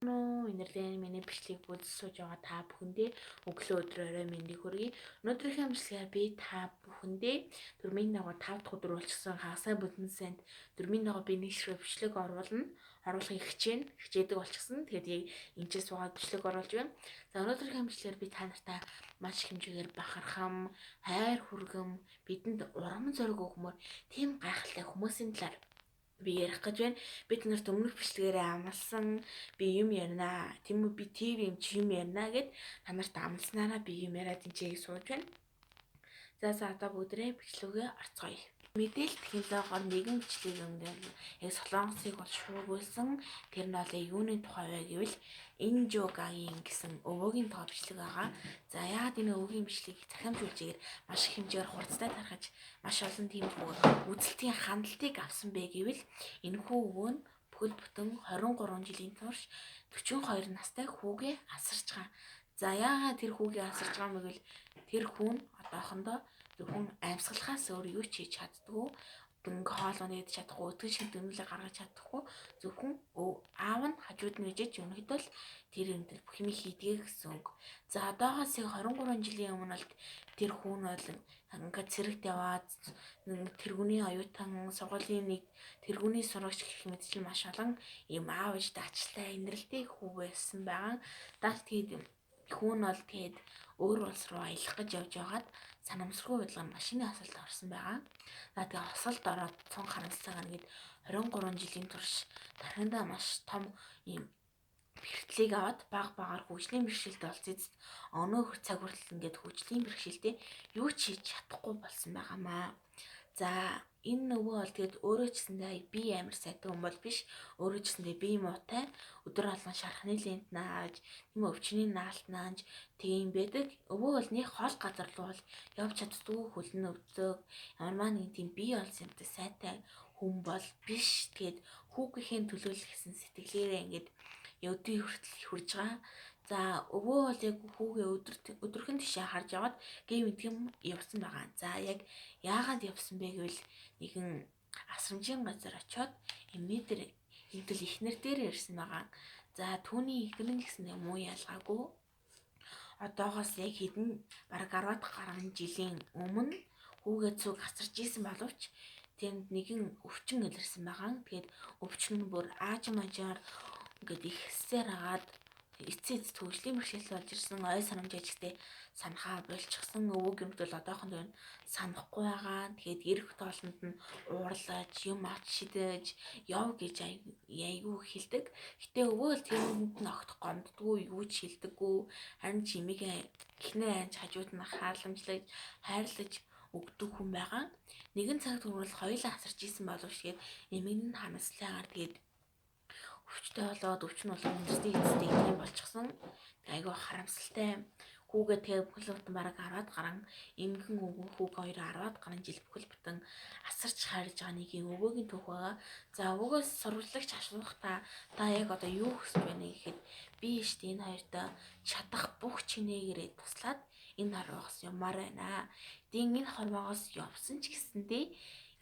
Энерлийн миний бичлэгийг үзэж сууж байгаа та бүхэндээ өглөө өдрөөрөө мэндийг хүргэе. Өнөөдрийнхөө бичлэгээр би та бүхэндээ дөрмийн дагуу 5 дахь өдөр болчихсон хагасаа бүдэн санд дөрмийн дагуу би нэг ширхэг бичлэг оруулахыг хичээдэг болчихсон. Тэгээд энэчээс суугаад бичлэг оруулж байна. За өнөөдрийнхөө бичлэгээр би та нартай маш их хэмжээгээр бахархам, хайр хүргэм, бидэнд урам зориг өгмөр тийм гайхалтай хүмүүсийн талаар би ярих гэж байна. Бид нарт өмнөх бичлэгээрээ амласан би юм ярина. Тийм үү би тийм юм чи юм ярина гэд та нарт амласнараа би юм яриад энэ сууж байна. За одоо бүгдээ бичлэгээ орцгоё. Мэдээлэл технологиор нэгэн бичлэг яг солонгосыг бол шуугуулсан. Тэр нь бол юуны тухай вэ гэвэл Инжогагийн гэсэн өвөөгийн тухай бичлэг байгаа. За яагаад энэ өвөөгийн бичлэгийг захиамжуулжээр маш их хэмжээгээр хурцтай тархаж маш олон тиймэрхүү үзэлтийн хандлтыг авсан бэ гэвэл энэхүү өвөө нь бүхэл бүтэн 23 жилийн турш 42 настай хүүгээ асарч байгаа. За яагаад тэр хүүгээ асарч байгаа юм бэ гэвэл тэр хүн одоохондоо зөвхөн амьсгалахаас өөр юу ч хийж чаддгүй, дөнгө хоол унаад чадахгүй, өтгөн шиг дэмнэлэг гаргаж чадахгүй, зөвхөн аав нь хажууд нь ижиж өнөхдөө л тэр юмдэл бүх юм хийдгээ гэсэн үг. За одоогоос 23 жилийн өмнө л тэр хүн бол ингээд цэрэгт яваад тэргүүний оюутан сургуулийн нэг тэргүүний сурагч гэх мэт чинь маш олон юм аав ээж даачтай инэрлтэй хүү байсан байгаа. Даалт тэгээд хүн бол тэгээд өөр улс руу аялах гэж явж байгаад санамсаргүй байдлаар машины асалд орсон байгаа. За тэгээд асалд ороод цон харамсалтай гээд 23 жилийн турш тархиндаа маш том юм бэрхтлийг аваад багаар хөгжлийн бэрхшээлтэй болсон эцэст өнөөх цаг хүртэл ингээд хөгжлийн бэрхшээлтэй юу ч хийж чадахгүй болсон байгаамаа. За энэ нөгөө бол тэгээд өөрөө ч гэсэндээ би амар сайтай хүн бол биш. Өөрөө ч гэсэндээ би муутай өдөр алган шархны лент нааж, тийм өвчний наалт нааж тийм байдаг. Өвөө бол нэг хол газар руу бол явж чаддгүй хөлн өвдөг. Ямарваа нэг тийм би болсон юмтай сайтай хүн бол биш. Тэгээд хүүгийнхээ төлөөлөл гэсэн сэтгэлээрээ ингээд өдний хүртэл хурж байгаа. За өвөө бол яг хүүгээ өдөрхөн тишээ харж яваад гэм идгэн явсан байгаа. За яг яагаад явсан бэ гэвэл нэгэн асрамжийн газар очиод эмээдэр хэвдэл ихнэр дээр ирсэн байгаа. За түүний ихнэр нь гэсэн юм уу ялгаагүй. Одоогоос яг хэдэн бараг 10 гаруй жилийн өмнө хүүгээ цуг асарч исэн боловч тэнд нэгэн өвчин илэрсэн байгаа. Тэгээд өвчин нь бүр аажмажаар ингээд их хэсээр агаад эцэст хөгжлийн бэрхшээлтэй болж ирсэн ой санамж ажигтэй санахаа болчихсон. Өвөөг юмд бол одоохондоо санахгүй байгаа. Тэгээд эрэх тоолонд нь уурлаж, юм авч шидэж, яв гэж айгүй хэлдэг. Гэтэ өвөө л тэрэнд нь огт гомддгүй, юу ч хэлдэггүй. Харин чимийг эхнэр анж хажууд нь хаалмжлаж, хайрлаж өгдөг хүн байгаа. Нэгэн цаг түрүүл хоёулаа асарч исэн боловч тэгээд эмийн нь ханаслаагаар тэгээд өвчтэй болоод өвчин болоод үндэсний эцэстээ ийм болчихсон. Айгүй харамсалтай. Хүүгээ тэгээ бүхэл бүтэн бараг 10-аад гарan эмгэн хүүг хоёр 10-аад гарan жил бүхэл бүтэн асарч хайрж байгаа нэг өвөөгийн түүх байгаа. За өвгөөс сурвалжлагч асуух та яг одоо юу хүсэж байна гэхэд би штэ энэ хоёртой чадах бүх чинээгээрээ туслаад энэ хорвоогоос юмар байна. Эдийн энэ хорвоогоос явсан ч гэсэндээ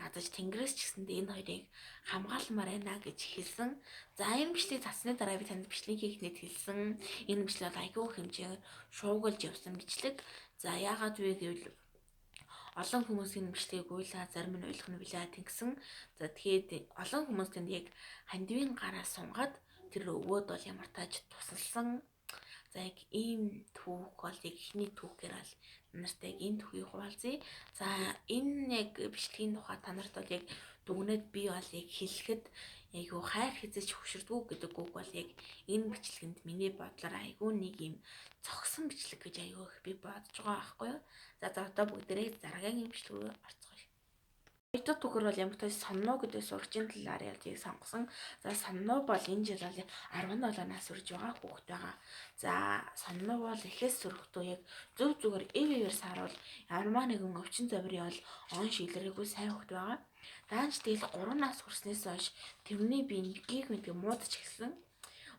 ядаж тэнгэрээс ч гэсэндээ энэ хоёрыг хамгаалмаар байна гэж хэлсэн. За энэ бичлэг цацсны дараа би танд бичлэгийг хийхнэд хэлсэн. Энэ бичлэг бол айгүй хэмжээгээр шуугуулж явсан бичлэг. За яагаад вэ гэвэл олон хүмүүс энэ бичлэгийг уйлаа зарим нь ойлгох нь билээ тэгсэн. За тэгээд олон хүмүүс тэнд яг хандивын гараа сунгаад тэр өвөөд бол ямар тааж тусалсан. За яг ийм түүх бол яг ихний түүхээр бол нартай яг энэ түүхийг хуваалцъя. За энэ яг бичлэгийн тухай та нарт бол яг дүгнээд би бол яг хэлэхэд айгүй хайр хязгаарч хөшөрдгүү гэдэг үг бол яг энэ бичлэгэнд миний бодлоор айгүй нэг юм цогсон бичлэг гэж айгүй их би бодож байгаа байхгүй юу. За одоо бүгдээрээ дараагийн бичлэгээр орцгоё. Хоёрдугаар түүхээр бол ямар ч сонно гэдэг сурагчийн талаар ялгийг сонгосон. За сонно бол энэ жил бол 17 нас хүрж байгаа хүүхэд байгаа. За сонно бол эхээс сүрхтөө яг зөв зүгээр эвээр саруул ямарваа нэгэн өвчин завирын бол он шилрээгүй сайн хүүхэд байгаа. Даанч тэгэл 3 нас хүрснээс хойш тэрний бие гих мэд муудаж эхэлсэн.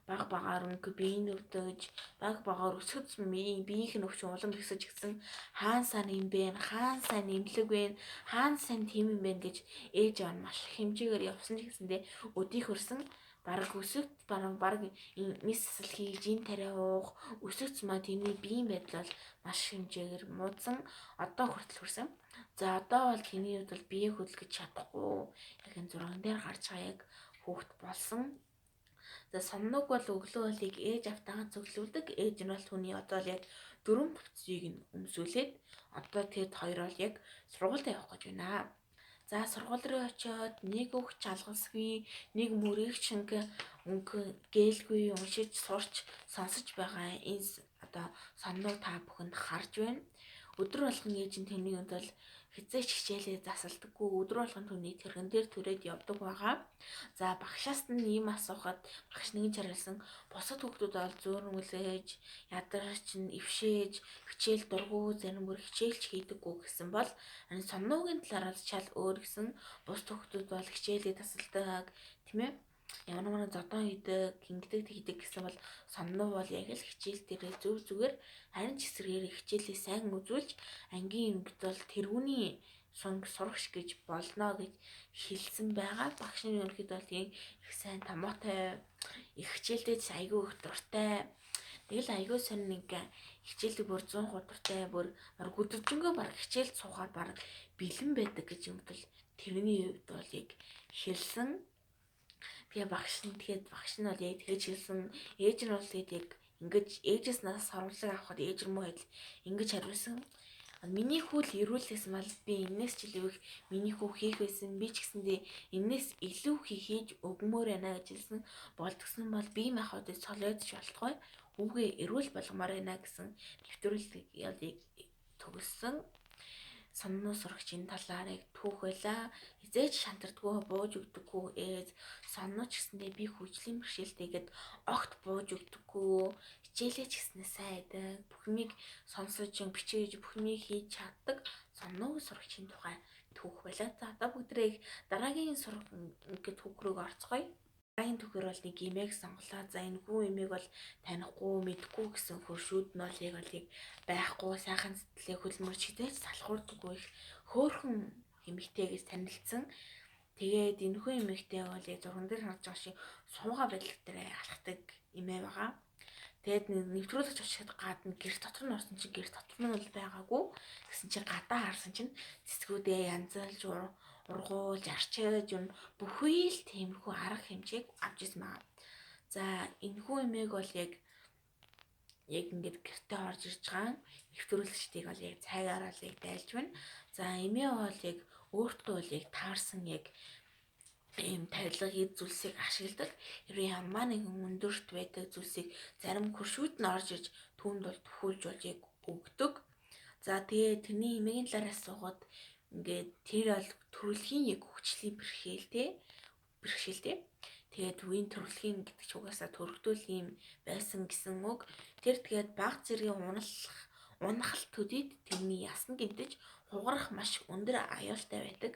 Багаар өнгө биеийн өвдөж, багаар өсгөж биеийнх нь өвчин улам ихсэж гисэн хаансаа юм бэ, хаансаа нэмлэг вэ, хаансаа тийм юм бэ гэж ээж аав маш хэмжээгээр явсан ч гэсэндээ өдийг хөрсөн бараг өсөг бараг мис засал хийж ин тариа уух өсөгч маа тэрний биеийн байдал бол маш хэмжээгээр муудсан одоо хүртэл хүрсэн. За одоо бол тэний хувьд бол биеийг хөдөлгөж чадахгүй яг энэ зурган дээр гарч байгаа яг хүүхэд болсон. За сонног бол өглөө болыг ээж автагаа цөглүүлдэг. Ээж нь бол түүний одоо л яг 4 бүтцийг нь өмсүүлээд одоо тэд хоёр бол яг сургуультай явах гэж байна. За сургууль руу очиод нэг үг чалгалсгүй, нэг мөрөгч өнгө гэлгүй уншиж сурч сонсож байгаа энэ одоо сонноо та бүхэнд харж байна. Өдөр болгон ээж нь тэрний үед бол хизээч хичээлээ засалдаггүй, өдөр болгон түүний тэрхэн дээр түрээд явдаг байгаа. За багшаас нь ийм асуухад багш нэгэн чарилсан бусад хүүхдүүд бол зөөрмөлээж, ядарч нь өвшээж, хичээл дургу зарим бүр хичээлч хийдэггүй гэсэн бол соннуугийн талаар чал өөр гэсэн бус хүүхдүүд бол хичээлээ тасалдаг тийм ээ. Ямар зодон хийдэг, гингдэг хийдэг гэсэн бол соннуу бол яг л хичээл дээр зүгээр харин ч эсрэгээр хичээлээ сайн үзүүлж ангийн өнгөд бол тэрүүний сурагч гэж болно гэж хэлсэн байгаа. Багш нарын өнөхөд бол тийм их сайн томоотой их хичээлдээ айгүй их дуртай. Тэгэл айгүй сонь нэг хичээлдэг бүр 100 дуртай бүр өдөржингөө баг хичээлд суугаад баг бэлэн байдаг гэж юм бол тэрний хувьд бол яг хэлсэн. Тэгээ багш нь бол яг тэгэж хэлсэн. Ээж нь бол тэгээд яг ингэж ээжээс нас сурвалжлага авахад ээж рүү хэл ингэж хариулсан. Миний хүү л ирүүлсэн бол би энэс ч илүү их миний хүү хийх байсан. Би ч гэсэндээ энэс илүү хийж өгмөр байна гэж хэлсэн. Болдгсон бол би махуудыг солиодч болтгой. Хүүгээ эрүүл болгомоор байна гэсэн нэвтрүүлгийг төгссөн. Сонноо сурагчийн талаар яг түүх байла. Хизээж шантардгүй бууж өгдөггүй ээж. Сонноо ч гэсэндээ би хүчлийн бэрхшээлтэйгээд огт бууж өгдөггүй. Хичээлээ ч гэснээр сайдаг. Бүхнийг сонсож бичиж бүхнийг хийж чаддаг сонноо сурагчийн тухай түүх байла. За одоо бүгдрээ дараагийн ингээд түүх рүү орцгоё. Дараагийн түүхээр бол нэг имэйг сонголоо. За энэ хүү имэйг бол танихгүй мэдгүй гэсэн хөршүүд нь бол яг байхгүй сайхан сэтгэлээ хөлмөрч хідэж салхуурдаггүй их хөөхөн эмэгтэйгээс танилцсан. Тэгээд энэ хүү эмэгтэй бол яг зурган дээр харж байгаа шиг сууга байдал дээр алхдаг эмээ байгаа. Тэгээд нэвтрүүлэгч очиод гадна гэр дотор нь орсон чинь гэр дотор нь бол байгаагүй. Гэсэн чинь гадаа харсан чинь цэцгүүдээ янзалж ургуулж арчиж бүхий л тиймэрхүү арга хэмжээг авч ирсэн байна. За энэ хүү эмээг бол яг ингээд гэртээ орж ирж байгаа нэвтрүүлэгчдийг бол яг цайгаар бол яг дайлж байна. За эмээ бол яг өөртөө бол яг таарсан яг ийм тарилгын зүйлсийг ашигладаг. Хэрвээ ямар нэгэн өндөрт байдаг зүйлсийг зарим хөршүүд нь орж ирж түүнд бол төхүүлж болж яг өгдөг. За тэгээ тэрний эмээгийн талаар асуухад ингээд тэр бол төрөлхийн яг хүчлийн бэрхшээлтэй. Тэгээд үеийн төрөлхийн гэдэг ч угаасаа төрөлтөл юм байсан гэсэн үг. Тэр тэгээд баг зэргийн унахал төдийд тэрний ясна гэмтэж хугарах маш өндөр аюултай байдаг.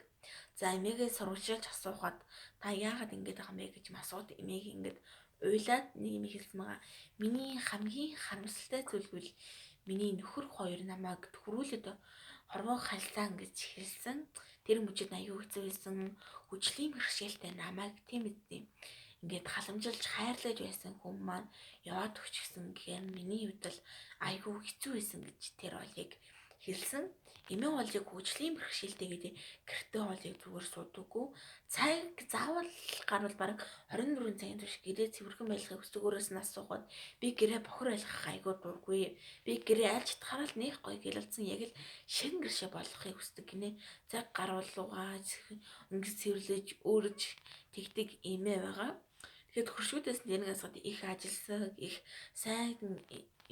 За эмээгээ сурвалжуулж асуухад та яагаад ингэж байгаа юм бэ гэж асууд эмээг ингэж уйлаад нэг юм хэлсэн байгаа. Миний хамгийн харамсалтай зүйл бол миний нөхөр хоёр намайг төрүүлээд хорвоо хальсан гэж хэлсэн. Тэр мөчөд аюу хэцүү байсан. Хүчлийн бэрхшээлтэй намайг тийм үгүй. Ингээд халамжилж хайрлаж байсан хүн маань яваад өчгсөн гэхээр миний хувьд бол аюу хэцүү байсан гэж тэр бол яг хэлсэн. Эмээ бол яг хүчлийн бэрхшээлтэй гэдэг гэртээ бол яг зүгээр суудаггүй. Цаг заавал гарвал бараг 24 цагийн турш гэрээ цэвэрхэн байлгахыг хүсдэг. Өөрөөс нь асуухад би гэрээ бохор байлгах айгүй дургүй. Би гэрээ аль чадхаараа л нэг гоё гэлэлцэн яг л шин гэршээ болгохыг хүсдэг гинэ. Цаг гарвал угааж ингээд цэвэрлэж өөрөж тэгдэг эмээ байгаа. Тэгэхэд хөршүүдээс нэг асууд их ажилсаг их сайн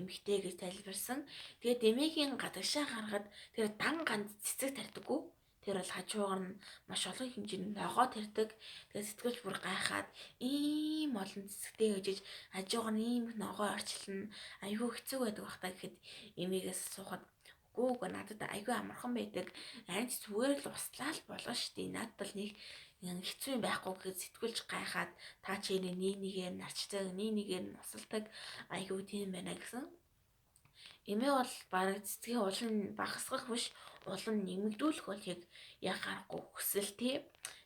эмэгтэй гэж тайлбарсан. Тэгээд эмээгийн гадагшаа гаргаад тэр дан ганц цэцэг тарьдаггүй. Тэр бол хажуугаар нь маш олон хэмжээний ногоо тарьдаг. Тэгээд сэтгүүлч бүр гайхаад ийм олон цэцэгтэй гэжиж хажуугаар нь ийм ногоо орчилно. Айгүй хэцүү байдаг бах та гэхэд эмээгээс асуухад үгүй надад айгүй амархан байдаг. Харин ч зүгээр л услаа л болно шүү дээ. Надад бол нэг хэцүү юм байхгүй гэхэд сэтгүүлч гайхаад та чи нэгээр нарчдаг, нэгээр нусалдаг айгүй тийм байна гэсэн. Эмээ бол бараг цэцгийн улан багасгах биш улан нэмэгдүүлэх бол яг гарахгүй хүсэл тий.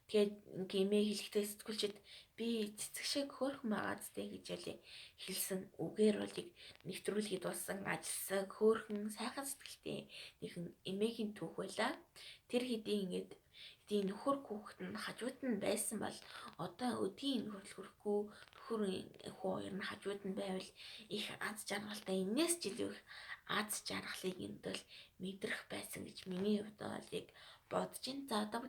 Тэгээд гэмээ хэлэхдээ сэтгүүлчид би цэцэг шиг хөөрхөн байгаа зү гэж ялээ хэлсэн. Үгээр бол яг нэвтрүүлгийг дууссан ажилласаг хөөрхөн сайхан сэтгэлтэй нэгэн эмээгийн түүх байла. Тэр хэдийн ингээд эдийн нөхөр хүүхэд нь хажууд нь байсан бол одоо өдгийн хүртэл хүрэхгүй нөхөрийн хоёр нь хажууд нь байвал их аз жаргалтай энэс ч илүү их аз жаргалыг энд бол мэдрэх байсан гэж миний хувьд бол яг бодож ин. За одоо